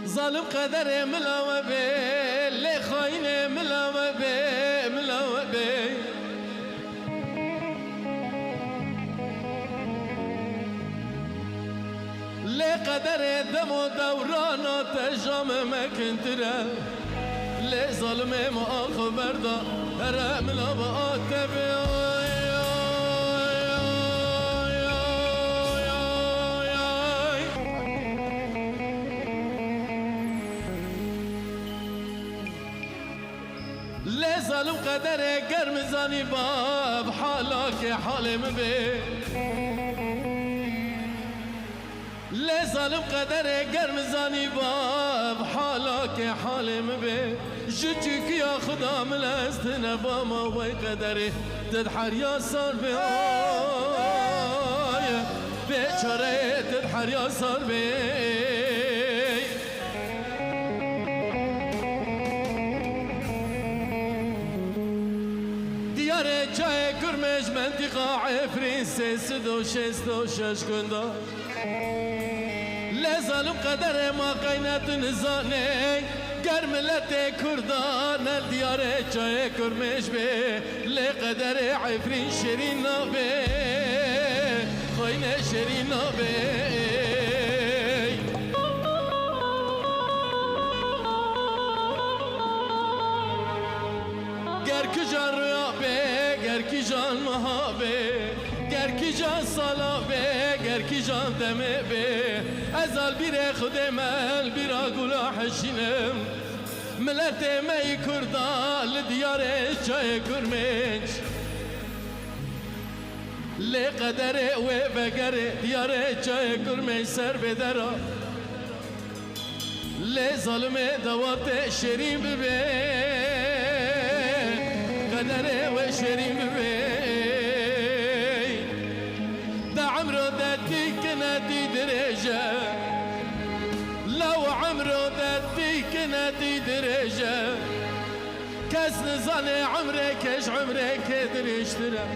ظالم قدر ملاوه بي لي خاين ملاوه بي ملاوه بي لي قدر دم و دورانا تجام مكنتره لي ظالم ما خبر دا هر ملاوه آتبه لي ظالم قدر گرم زانی باب حالا که حالم بی لي ظالم قدر گرم زانی باب حالا که حالم بی جوچی یا خدا ملست نبا ما وی قدر تدحر یا سار بی بیچاره تدحر یا سار بی دیاره جای کرمش منطقه عفرین سد و شست و شش کنده لی ظالم قدر ما قینت نزانه گر ملت کردان دیاره جای کرمش به لی قدر عفرین شیرین نابه خاین شیرین نابه گر کی جان رویا به گر کی جان مهابه گر کی جان سالا به گر کی جان دمه به ازال بیر خود مل بیرا گلا حشینم ملت می کردال دیار جای کرمنج لی قدر و بگر دیار جای کرمنج سر بدرا لی ظالم دوات شیرین ببه قدر و شیرین ببی دا عمرو دادی کنادی درجه لو عمرو دادی کنادی درجه کس نزانه عمرکش عمرک درشتره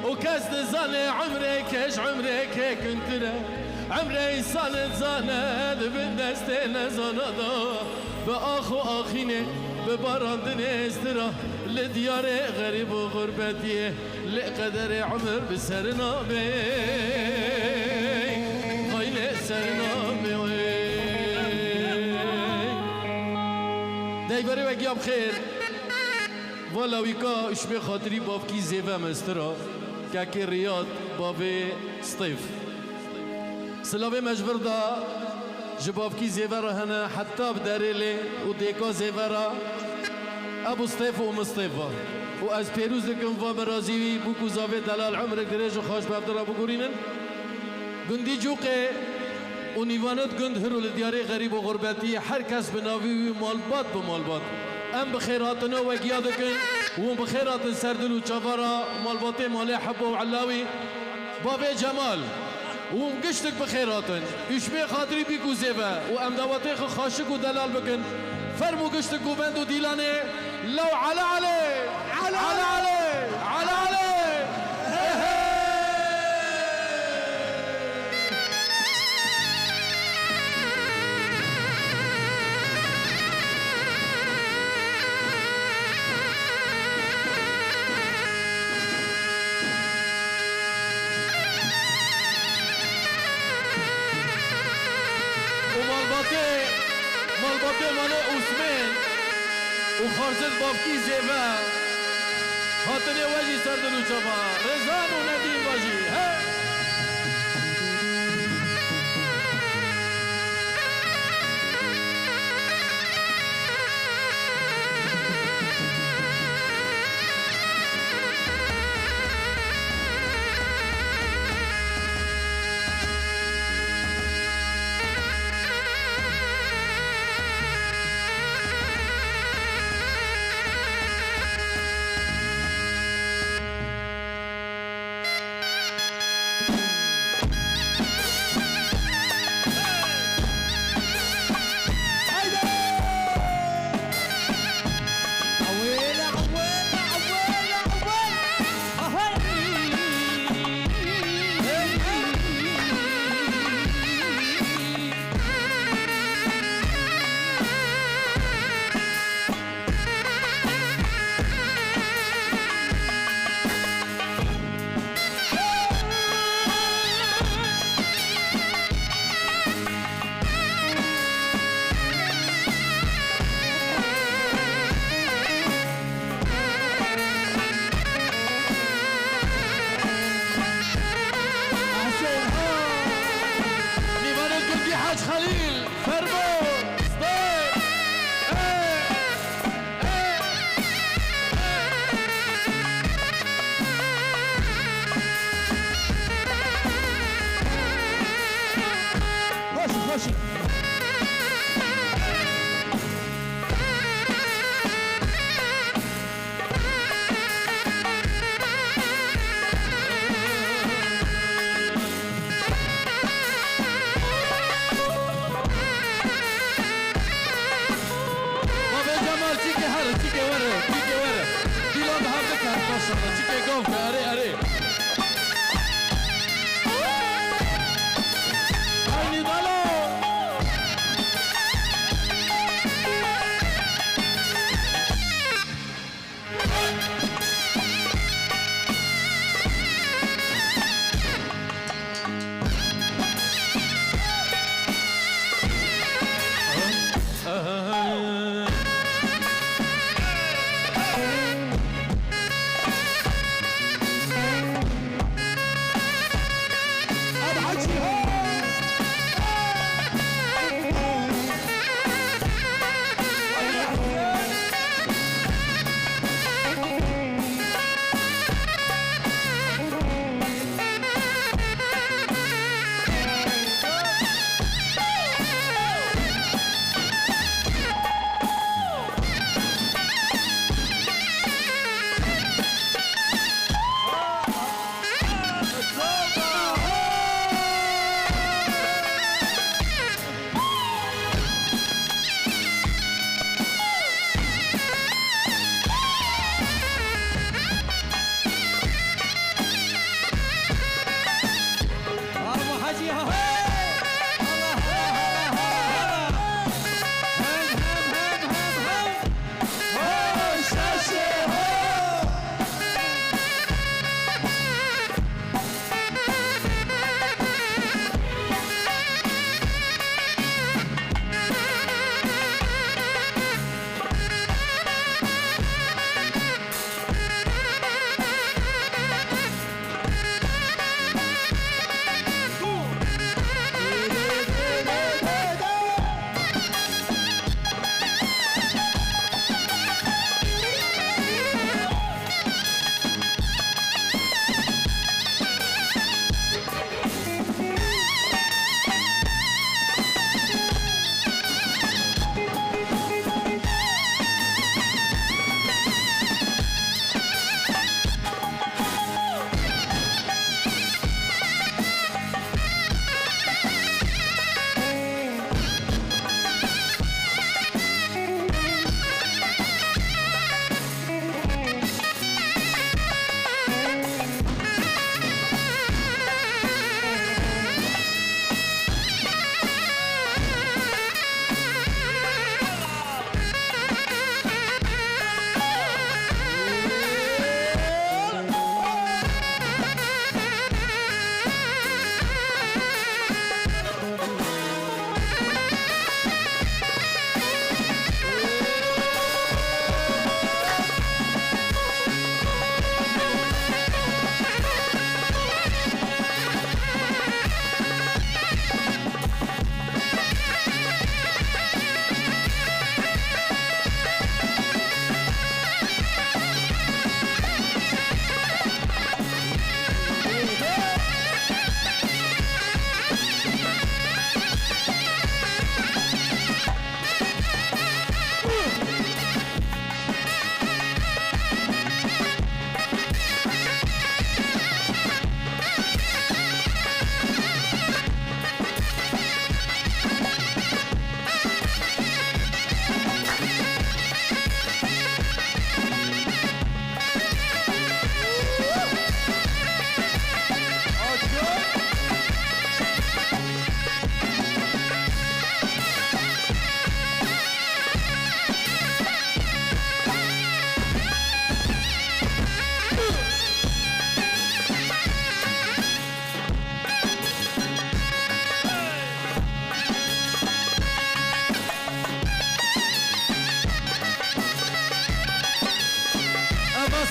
و کس نزانه عمرکش عمرک کنتره عمر انسان زاند به دست نزانده به آخ و آخینه به باراندن استرا لدیار غریب و غربتیه لقدر عمر بسرنامه خاین سرنامه دیواره وگیاب خیر والا ویکا اشبه خاطری بابکی زیوه مسترا که که ریاد بابه سطیف سلاوه مجبر دا جبابکی زیوه هنه حتی بداریلی و دیکا زیوه ابو سطيف ومصطفى واز بيروز لكم فابرازيوي بوكو زافي دلال عمرك دريج وخاش بابدر ابو قرينن قندي جوقي ونيفانات قند هرو لدياري غريب وغربتي هر كس بناوي مالبات بمالبات ام بخيراتنا وقيادكن وهم بخيرات سردل وشافارا مالباتي مالي حبو وعلاوي بابي جمال وهم قشتك بخيراتن يشبه خاطري بيكو زيفا وام دواتي خاشك ودلال بكن فرمو قشتك وبند وديلاني لو على علي على علي على علي مالباطي ماله عثمان وخارزت بابكي زيفا هاتني واجي سردن وشفا رزان ونديم واجي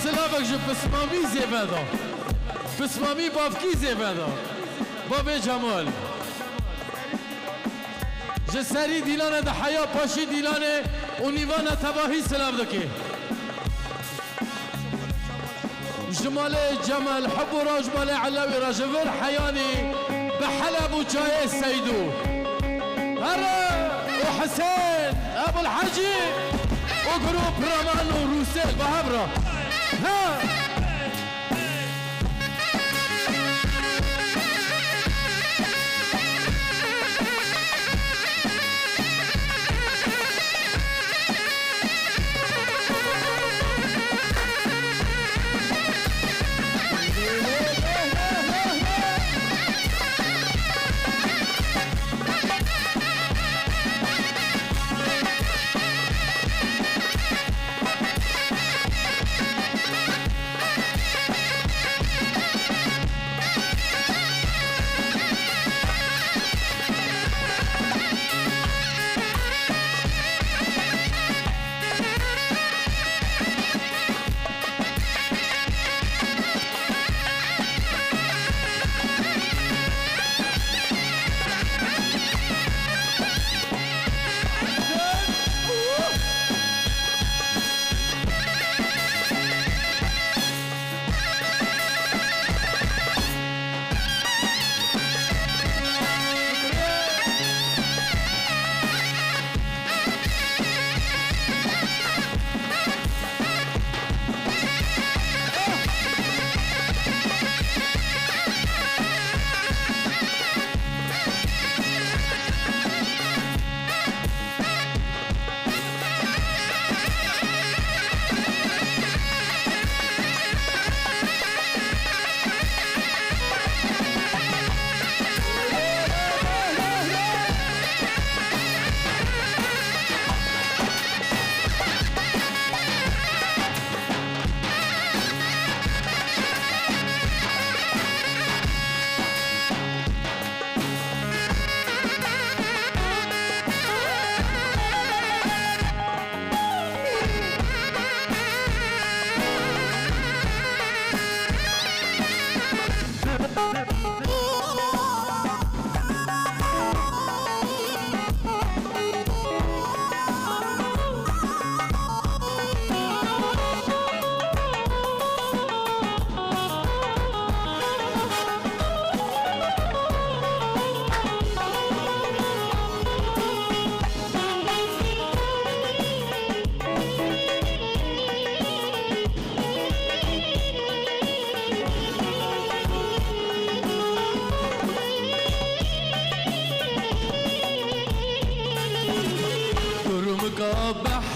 سلامك جو بسمامي زبادة بسمامي بافكي زبادة بابي جمال جسری دیلانه ده حیا پاشی دیلانه و نیوانه تباهی سلام دکی جمال جمال حب و راجمال علاوی راجور حیانی به حلب و جای سیدو هره و حسین ابو الحجی و گروپ رامان و روسل و هبرا ها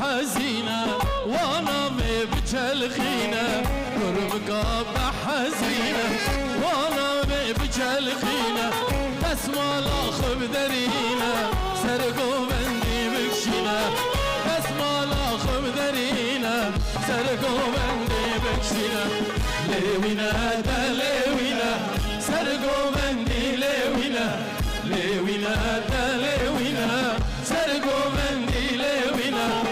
حزينة وانا مبجل خينة قربك بحزينة وانا مبجل خينة بس ما لاخب درينا سرقو بندي بكشينا بس ما لاخب درينا سرقو بندي بكشينا ليوينا دا ليوينا سرقو بندي ليوينا ليوينا دا ليوينا سرقو بندي ليوينا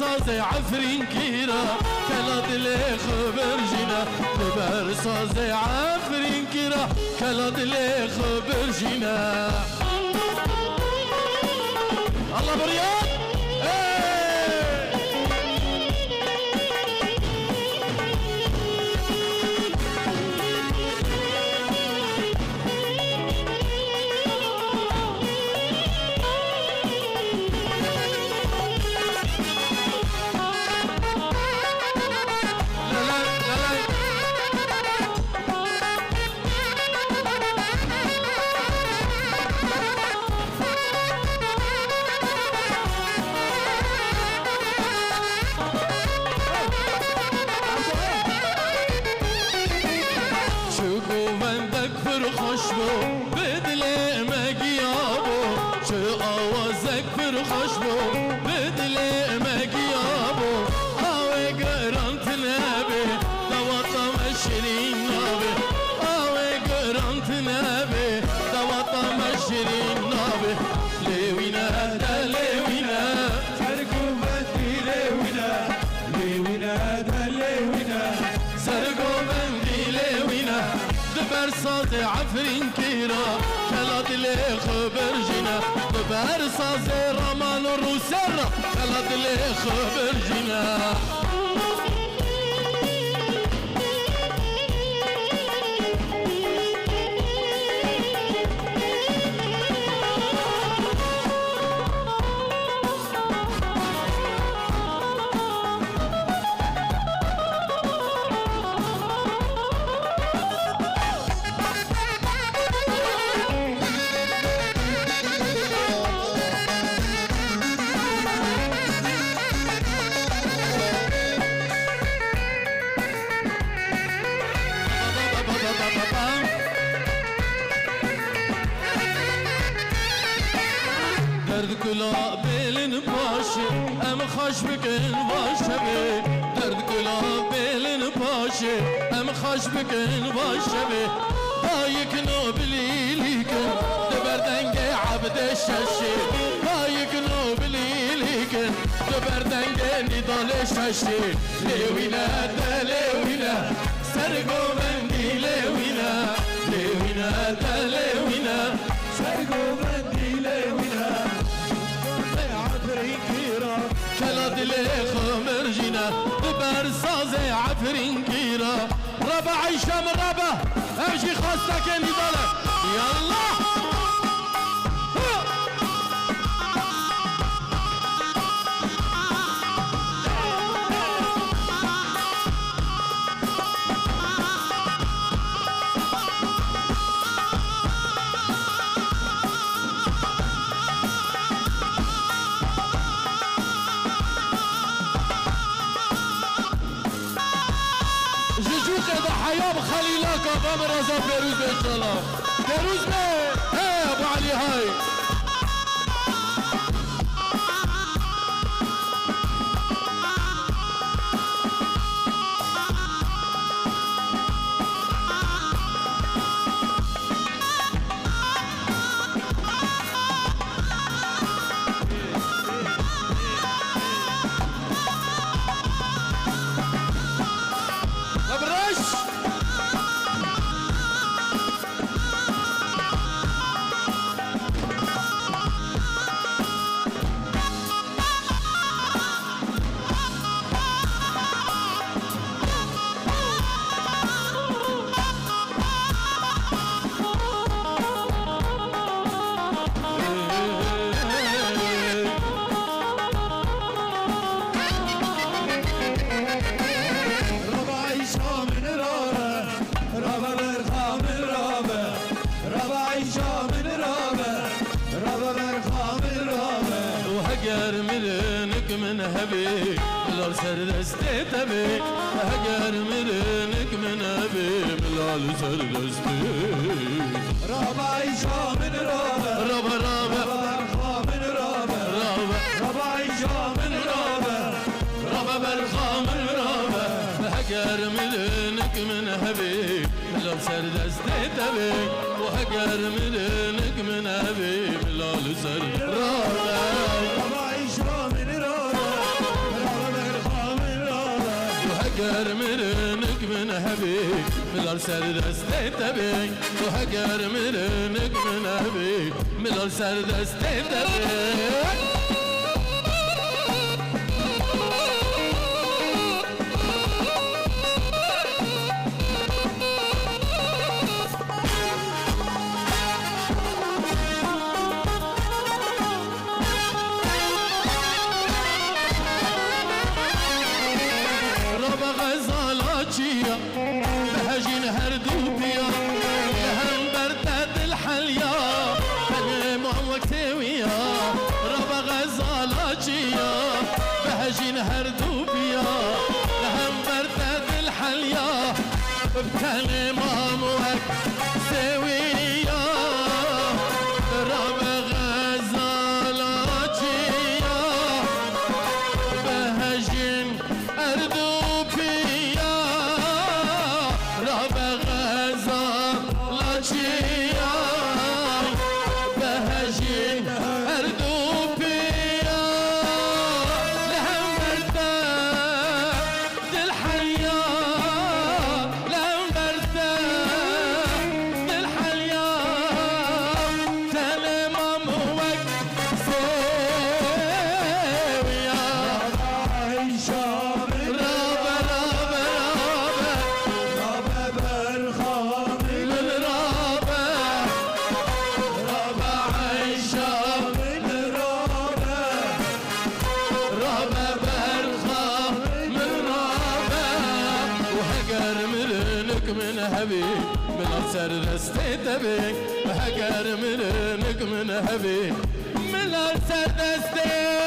ساز عفرين كيرا كلا دلي خبر جينا ببر ساز عفرين كيرا كلا دلي خبر جينا الله بريان بدلي مقيابو شو اوازك فرخشبو بدلي مقيابو هاوي قرنت نبي دوطا مشرين نبي هاوي قرنت نبي دوطا مشرين نبي ليوينا دا ليوينا سرقو بندي ليوينا ليوينا دا ليوينا سرقو بندي ليوينا دبر صوت عفرين كيرا كلا دلي خبر جينا برساز رمان روسر خلد لي خبر جنا درد کلا بیلن باشه ام خوش بکن باشه به درد کلا بیلن باشه ام خوش بکن باشه به دایک نو بلیلی کن دبردنگ عبد ششه دایک نو بلیلی کن دبردنگ ندال ششه لیوینا دلیوینا سرگو مندی لیوینا لیوینا دلیوینا سرگو مندی لیوینا كلا دلي خمر جينا برساز عفرين كيرا ربع عيشة من ربع امشي خاصتك اني ضلع يلا حياب خليلاك ابو رضا فيروز ان شاء الله فيروز ايه ابو علي هاي من هبي ملال سردستي تبي هجر مرنك من هبي ملال سردستي رابع عيشة من رابع رابع برخا من رابع رابع عيشة من رابع رابع برخا من رابع هجر مرنك من هبي ملال سردستي تبي وهجر مرنك من هبي ملال سردستي رابع عيشة من هجر مرنك من هبي ملال سردسته تبي وهجر مرنك من هبي ملال سردسته تبي بهجين هردو بيا لهم بردد الحليا بني وقتي ويا ربا غزالاتيا بهجين هردو بيا لهم بردد الحليا بكلمة سويا ربا غزالاتيا بهجين هردو لهم برد هبي من أسر دستي هكر منك من هبي من أسر دستي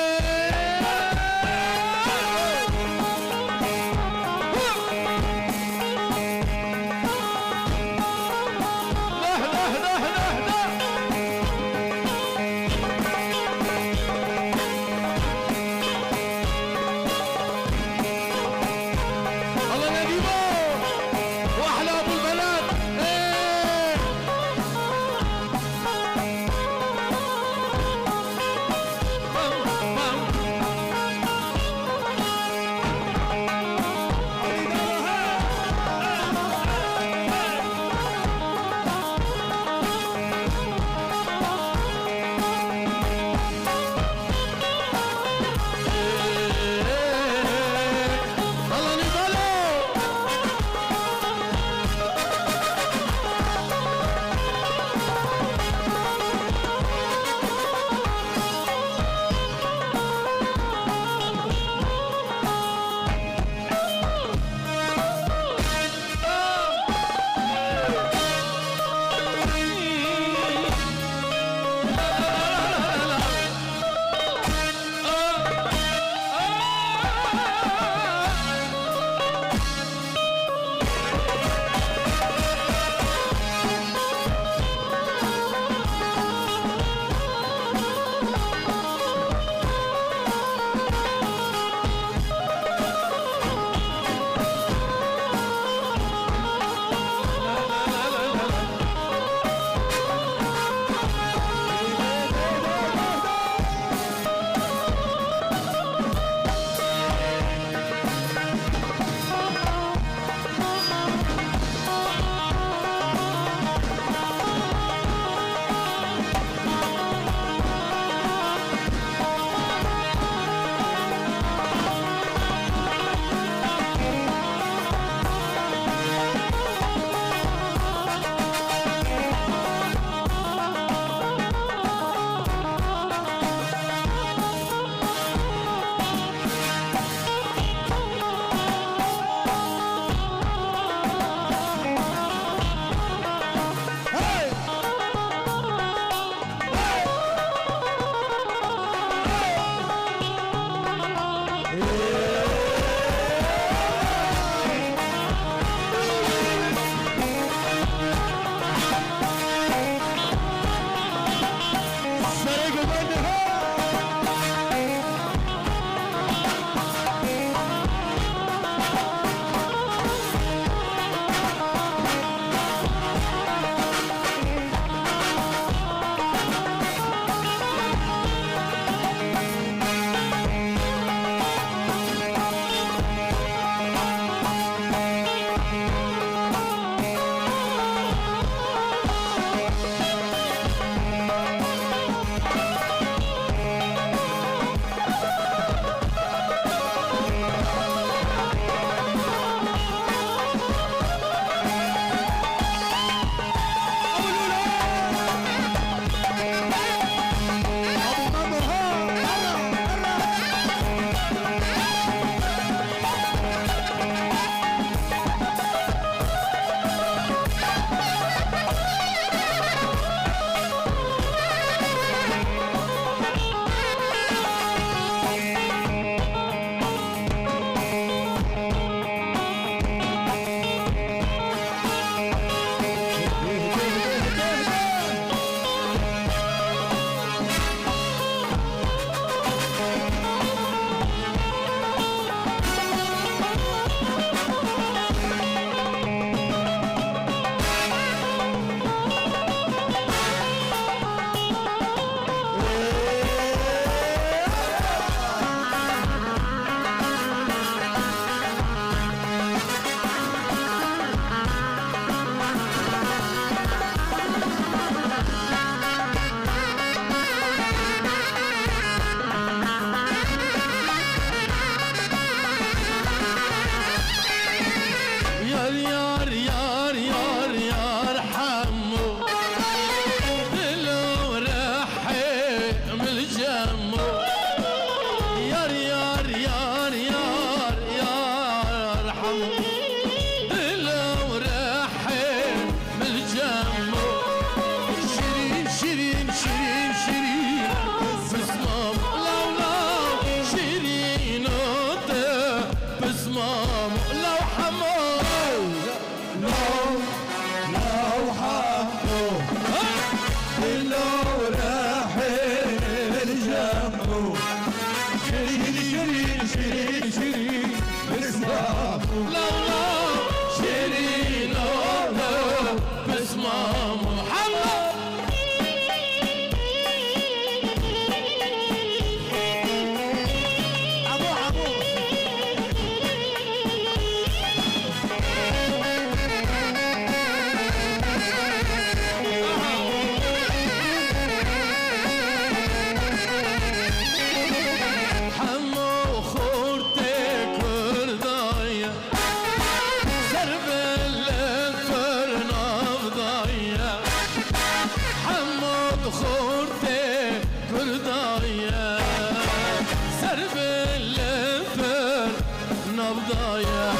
بضايع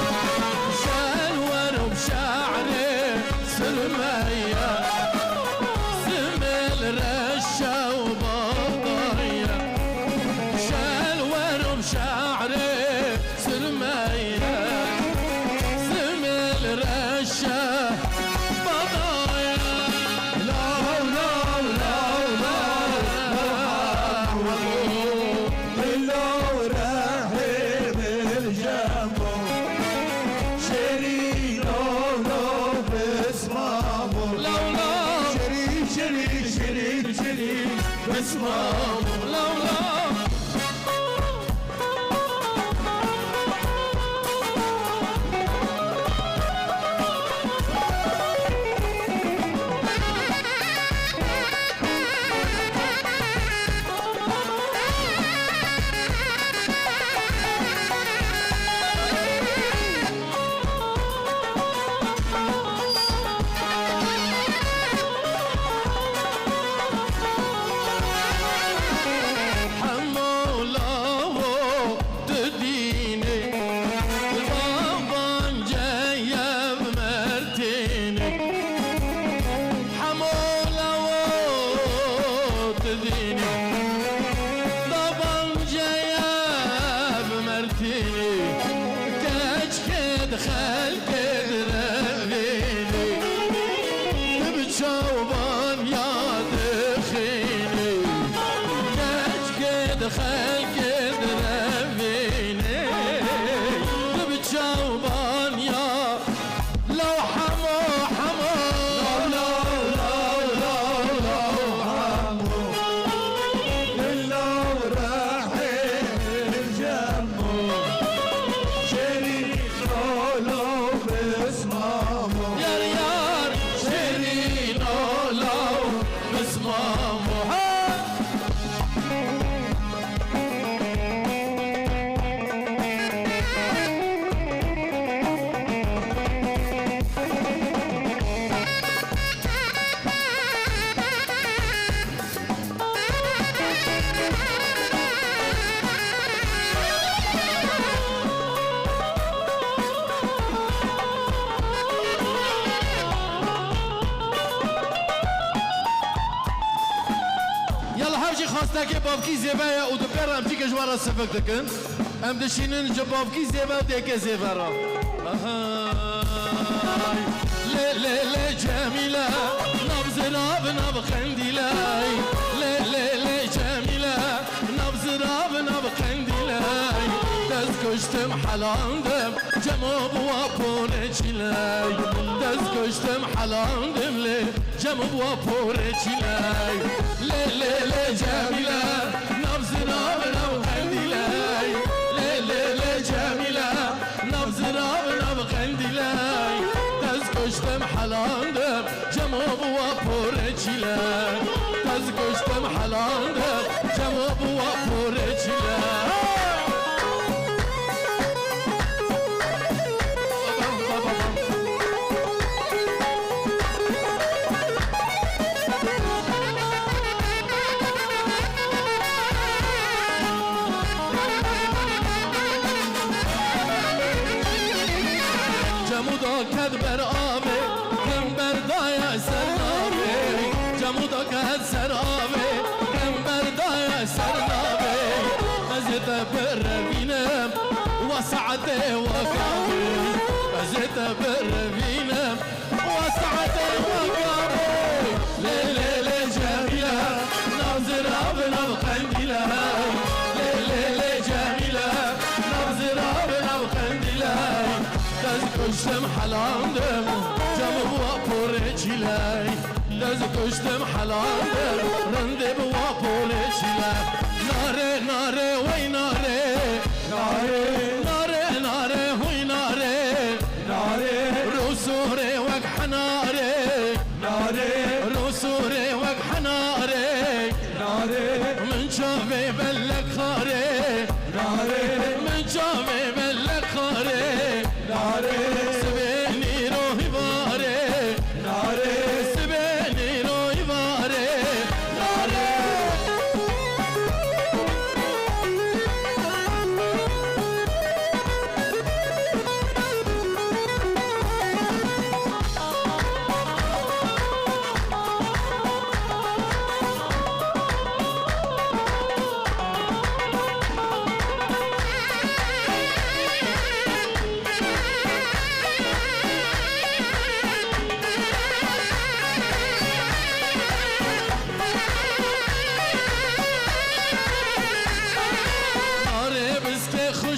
شال ورب شعري سرمية سمل رشة وبضايع شال ورب شعري سرمية سمل رشة خواستك بابکی زیبا و دو پر هم چی که جوارا سفک دکن هم دشینن جا بابکی زیبا و دیگه زیبا را لی لی لی جمیله نبز راب نب خندیله لی لی لی جمیله نبز راب نب خندیله دست کشتم حلاندم جمع بوا پونه چیله دست کشتم حلاندم لی جمع بوا پونه چیله لی لی لی جمیله نبز راب نب خندیله لی لی لی جمیله نبز راب نب خندیله دست کشتم حلاندم جمع بوا پونه چیله دست کشتم حلاندم جمع بوا پونه چیله کد بر آبه کم بر دای سر نابه جمودا کد سر آبه کم بر دای سر نابه ازت بر بینم وسعت وقابه ازت بر بینم وسعت وقابه لی لی لی جمیله نبز راب نب خندیله لی لی لی جمیله نبز راب نب خندیله دست کشتم حلاندم جمع بوا پوره چیله دست کشتم حلاندم رنده بوا پوره چیله ناره ناره وی ناره ناره ناره ناره وی ناره ناره رسوره وک حناره ناره رسوره وک حناره ناره من شافي بلك خاره ناره من شافي بلك خاره ناره سبيني روحي باره ناره سبيني روحي باره ناره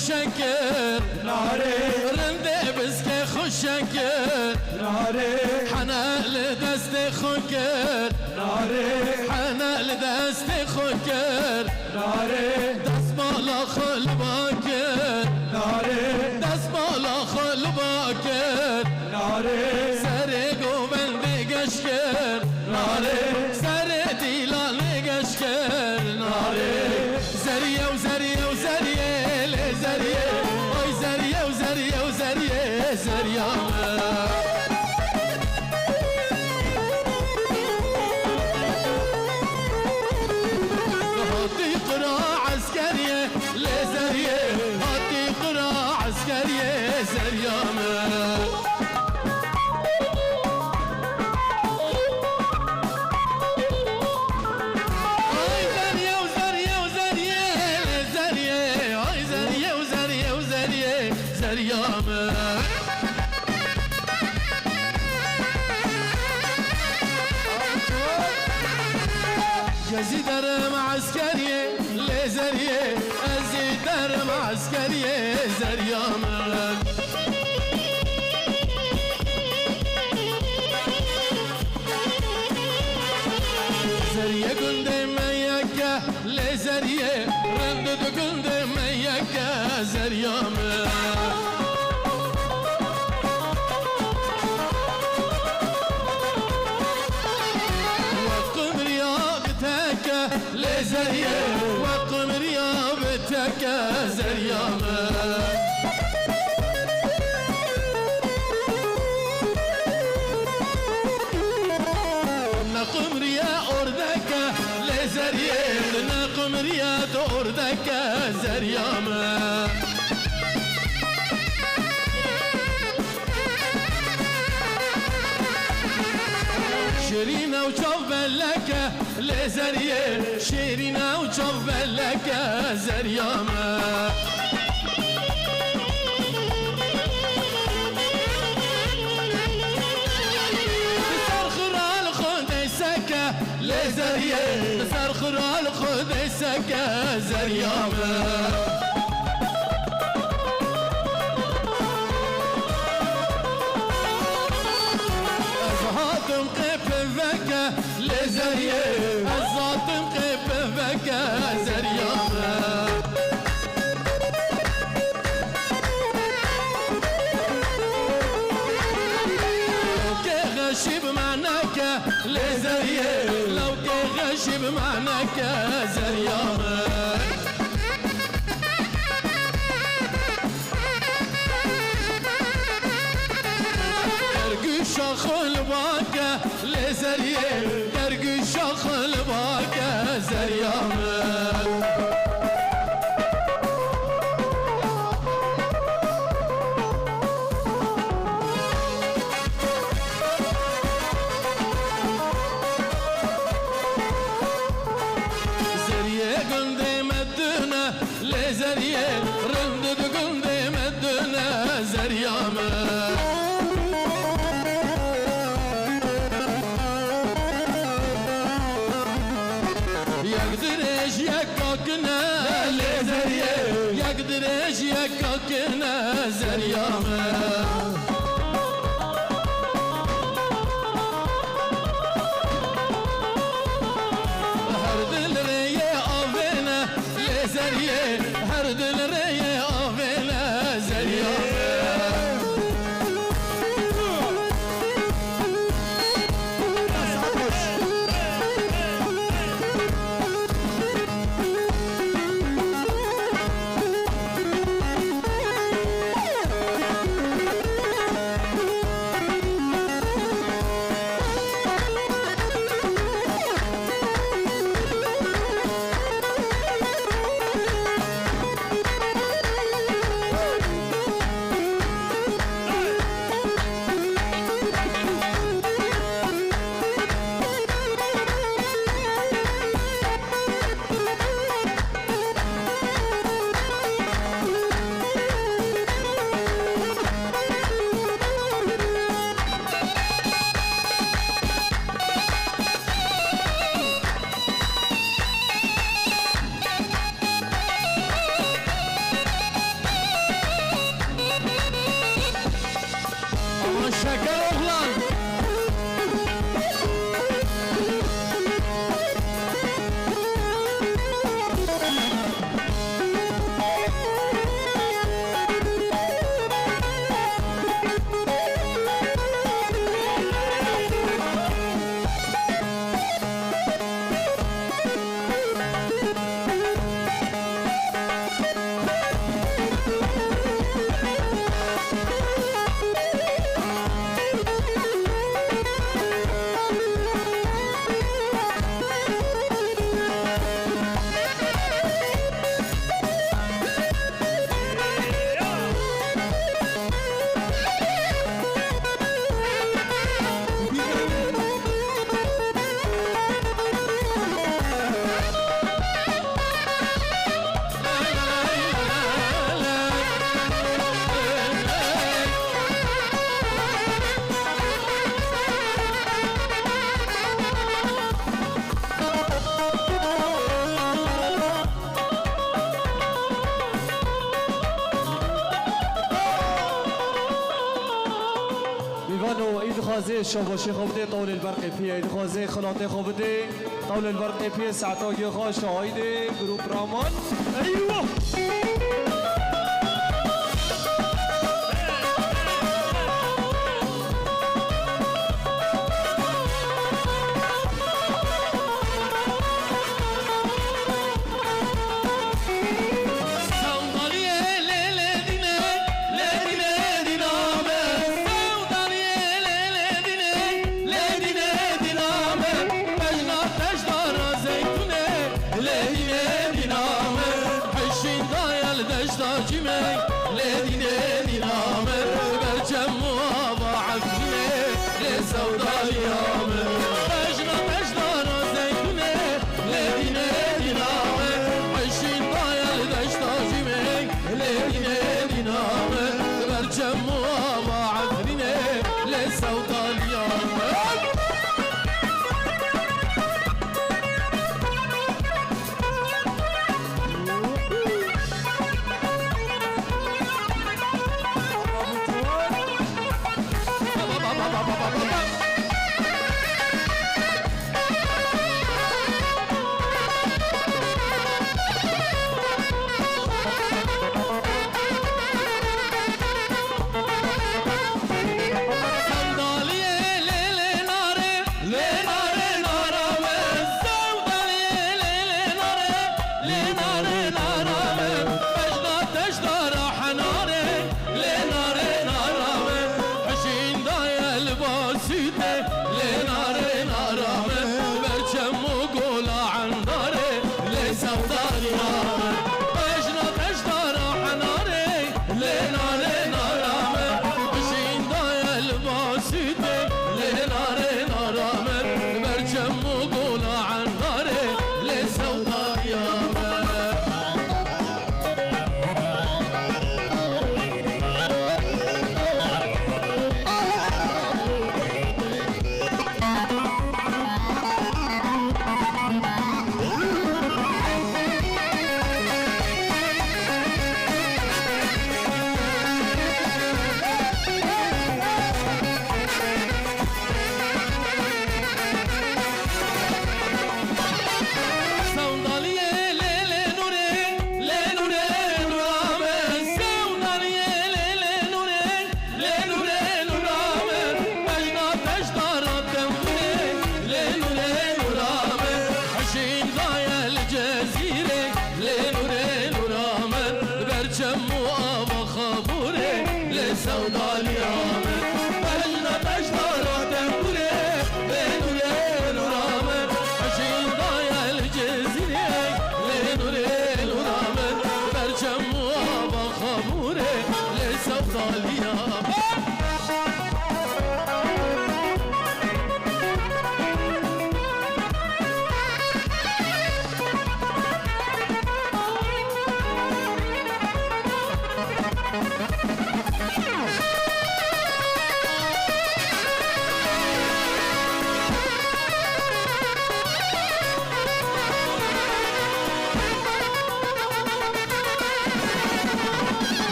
خوشنکر ناره رنده بسکه خوشنکر ناره حنال دست خونکر ناره حنال دست خونکر ناره دست بالا خل باکر ناره دست بالا خل باکر ناره سر گوبند گشکر ناره سر دیلان گشکر ناره زریه و زریه و زریه لی زریه آی زریه و زریه و زریه زریامه هاتي قرا عسكرية لزرية هاتي قرا عسكرية زريامة هاي زرية وزرية وزرية لزرية هاي زرية وزرية وزرية زريامة يزيد درم عسكرية لزرية أزيد درم عسكرية زريامة زرية قندي ميكا لزرية رندد قندي ميكا زريامة لزرية وقم رياضتك زريامة نقم ريا أردك لزرية نقم ريا أردك زريامة شيرينا وشوف بلك لزرية شيرينا وشوف بلك زريامة صار خرال خد سكة لزرية صار خرال خد سكة زريامة أزهاتم قف فكا لزرية أزهاتم قف فكا زريامة لو كي غشي بمعناك لزرية لو كي غشي بمعناك زريامة شخل باكا لزرية درق شخل باكا زريامة زرية قندي مدنا لزرية رندد قندي مدنا زريامة يقدرش يكاكنا لزرية يقدرش يكاكنا زريامة هرد الرية آفينا لزرية هرد الرية آفينا زريامة خازي شاباشي خوبدي طول البرق فيه خازي خلاطي خوبدي طول البرق فيه ساعتاقي خاش شاهيدي جروب رامان ايوه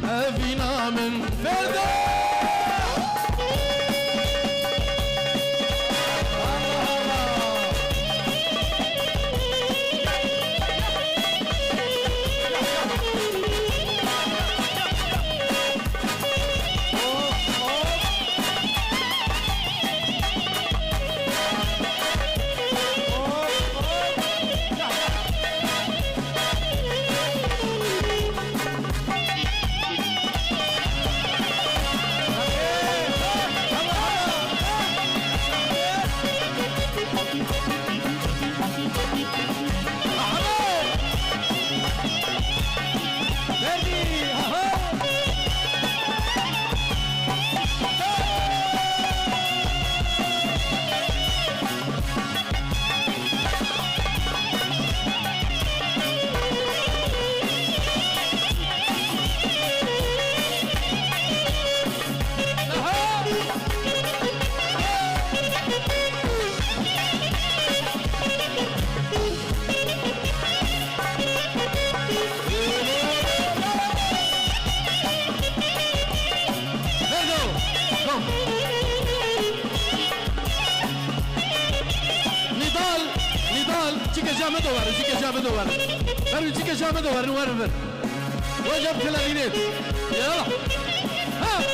أبينا من ديدة وجب كلامينيت يلا ها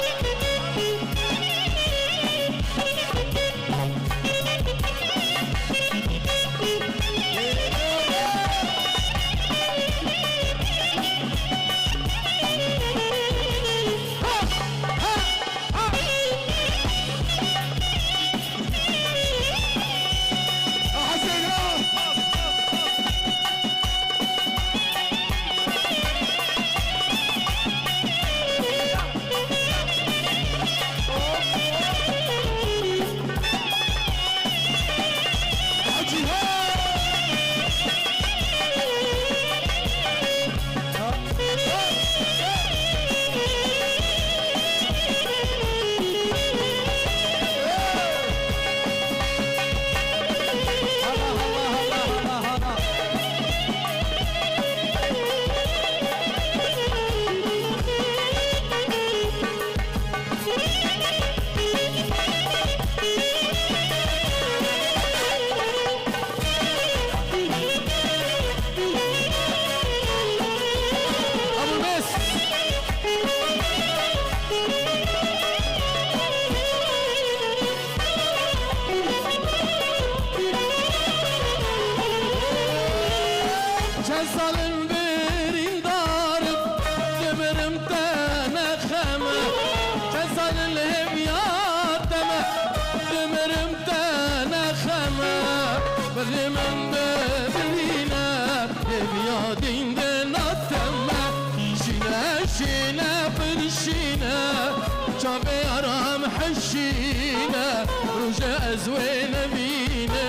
زوينة بينا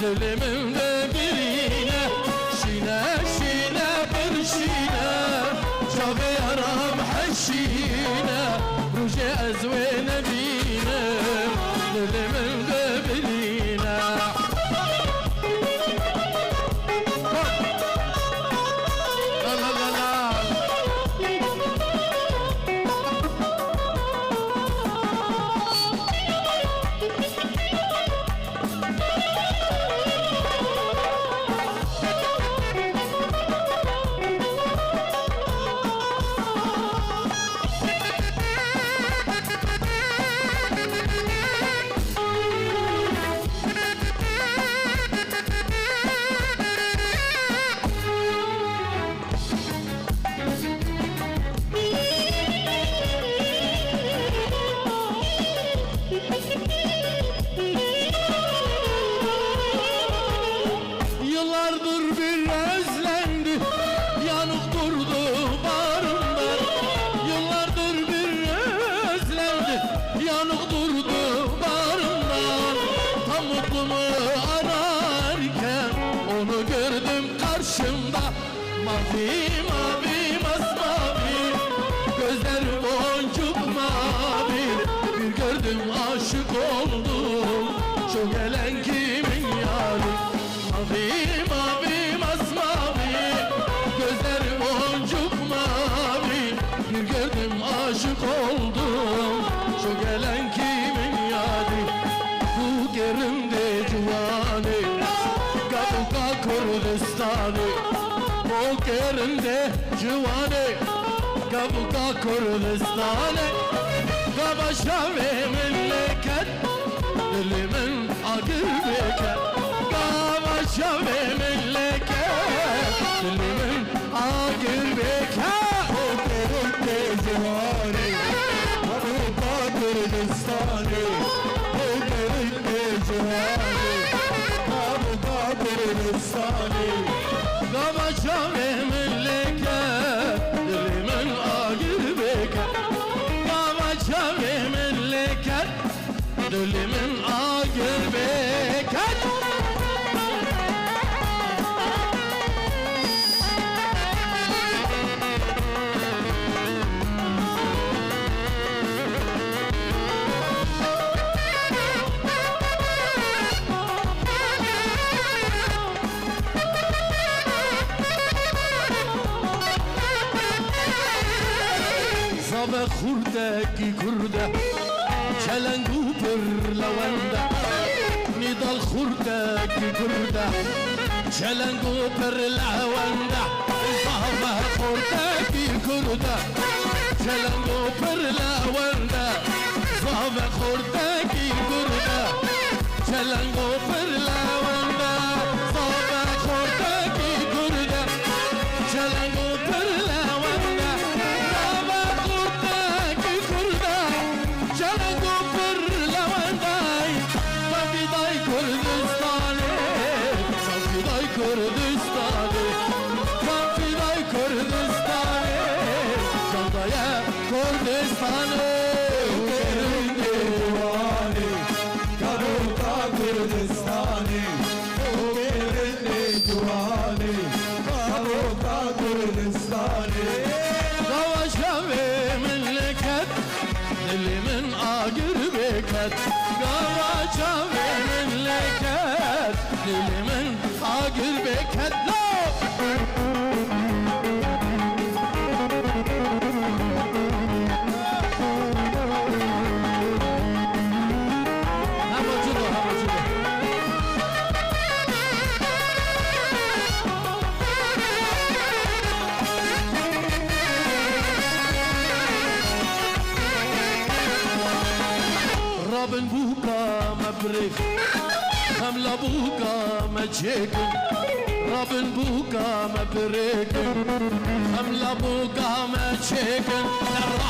كل من بينا شينا شينا برشينا شافي رام حشينا رجع زوينة بينا كل من بينا لا لا لا لا. yanık durdu bağrımdan. Tam mutlumu ararken onu gördüm karşımda. Mavi mavi masmavi, gözler boncuk mavi. Bir gördüm aşık oldum, şu gelen kimin yari? Mavi mavi masmavi, gözler boncuk mavi. Bir gördüm aşık oldum, şu gelen kimin yari? Bu gerimde cuvani, Kabuka Kurdistani. Bu gerimde cuvani, Kabuka Kurdistani. Kavaşa ve memleket, dilimin agır beket. Kavaşa ve memleket, dilimin agır beket. O gerimde cuvani, Kabuka Kurdistani. O gerimde cuvani, Kabuka Kurdistani. Kavaşa ve memleket, dilimin agır beket. Kavaşa ve memleket, dilimin agır beket. Zabe khurdeki kurde, çelengu per lavanda. Nidal khurdeki kurde, çelengu per lavanda. Zabe khurdeki kurde, çelengu per lavanda. Zabe khurdeki kurde, çelengu per lavanda. Zabe khurdeki kurde, çelengu per lavanda. Zabe khurdeki kurde, çelengu per lavanda. Safiday Kurdistani, Safiday Kurdistani, Safiday Kurdistani, Sandaya Kurdistani. Gerimde cuvani, Kabuka Kurdistani. O gerimde cuvani, Kabuka Kurdistani. Kavaşa ve memleket, dilimin agır beket. Kavaşa ve memleket, dilimin agır beket. No! Hamacıdo, hamacıdo. Rabin buka mebrik, hamla buka meçekin. Rabin buka mebrik, hamla buka meçekin.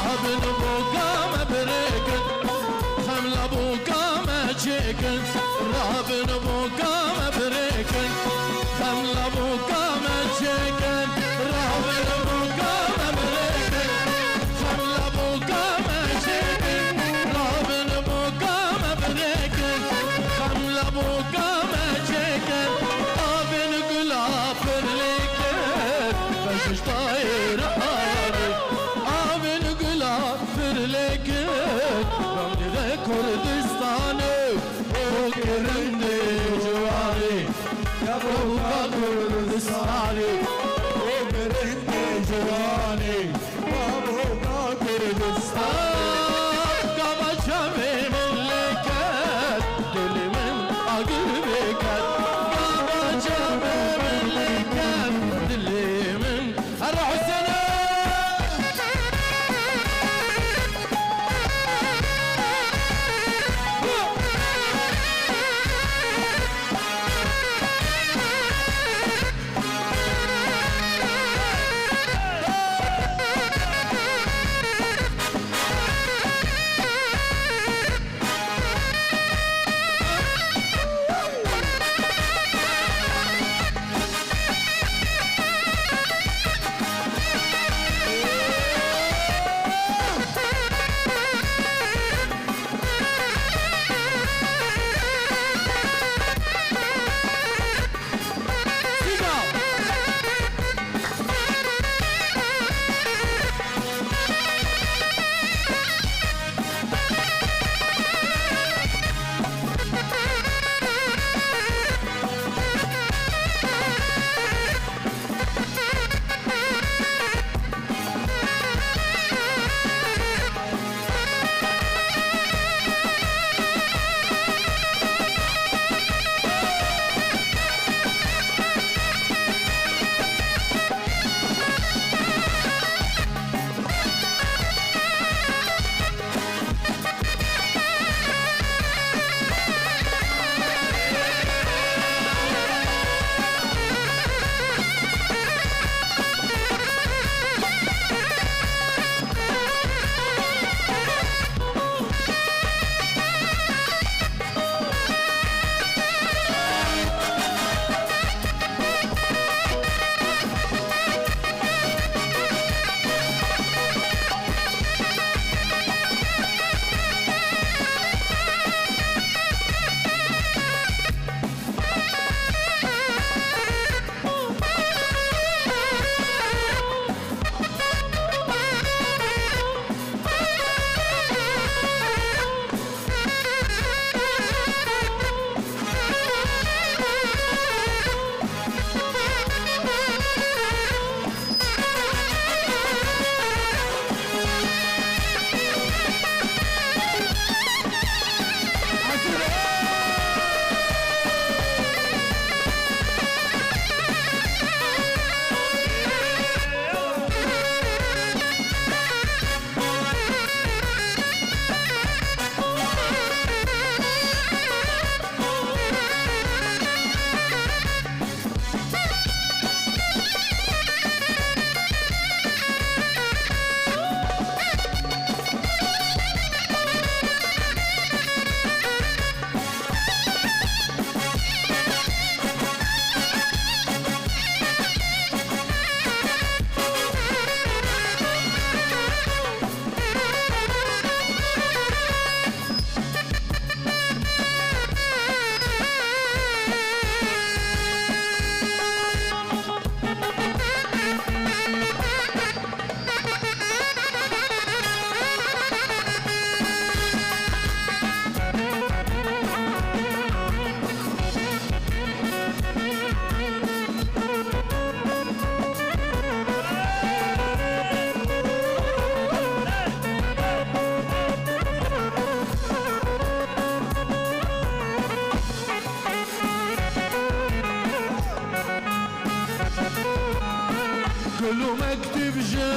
Rabin buka mebrik, hamla buka meçekin. Rabin buka mebrik, hamla buka meçekin. Rabin buka mebrik, hamla buka meçekin. Rabin buka mebrik, hamla buka meçekin. Abin gülab birliket, beşiş daire ağrı. Abin gülab birliket, Gamli'de Kurdistan'ı. O gerimde cuvani, Kabuka Kurdistani. O gerimde cuvani, Kabuka Kurdistani. Kavaşa ve memleket, dilimin agır beket. Kavaşa ve memleket, dilimin her Hüseyin'e.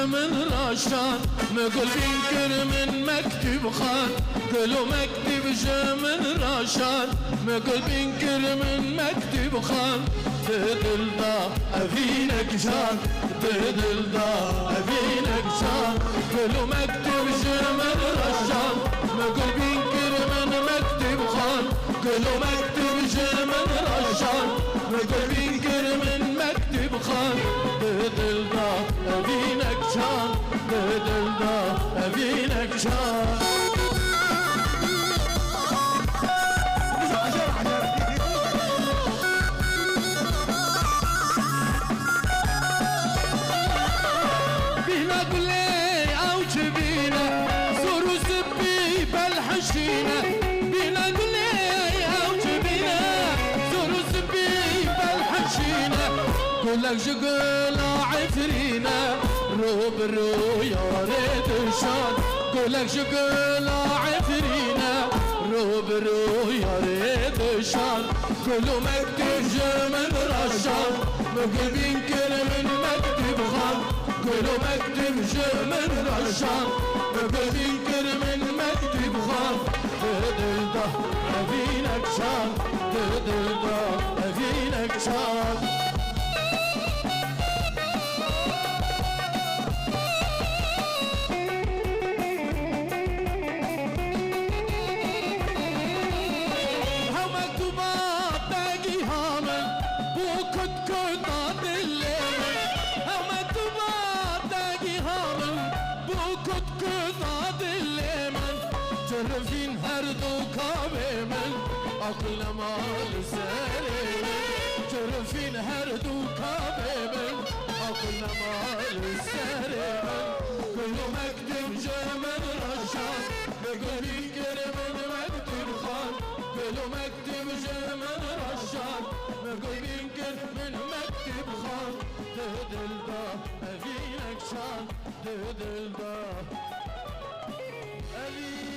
من راشان مقول بينكر من مكتب خان قلو مكتب من راشان مقول بينكر من مكتب خان تدل دا أبينك جان تدل دا أبينك جان قلو مكتب من راشان مقول بينكر من مكتب خان قلو مكتب من راشان مقول بينكر من مكتب خان تدل دا أبينك جان تدل دا أبينك جان لك شقول عفرينا روب الرؤيا ريت الشان قولك شقول عفرينا روب الرؤيا ريت الشان كله مكتب من رشان مقلب ينكر من مكتب خان كله مكتب من رشان مقلب ينكر من مكتب خان تدل ده أبينك شان تدل ده أبينك شان جرفين هردو كابمن أقل مال سرين جرفين هردو كابمن أقل مال سرين كل مكتب جمن رشان بقول ينكر من مكتب خان كل مكتب جمن رشان بقول ينكر من مكتب خان تدل دا أبينك شان تدل دا أبينك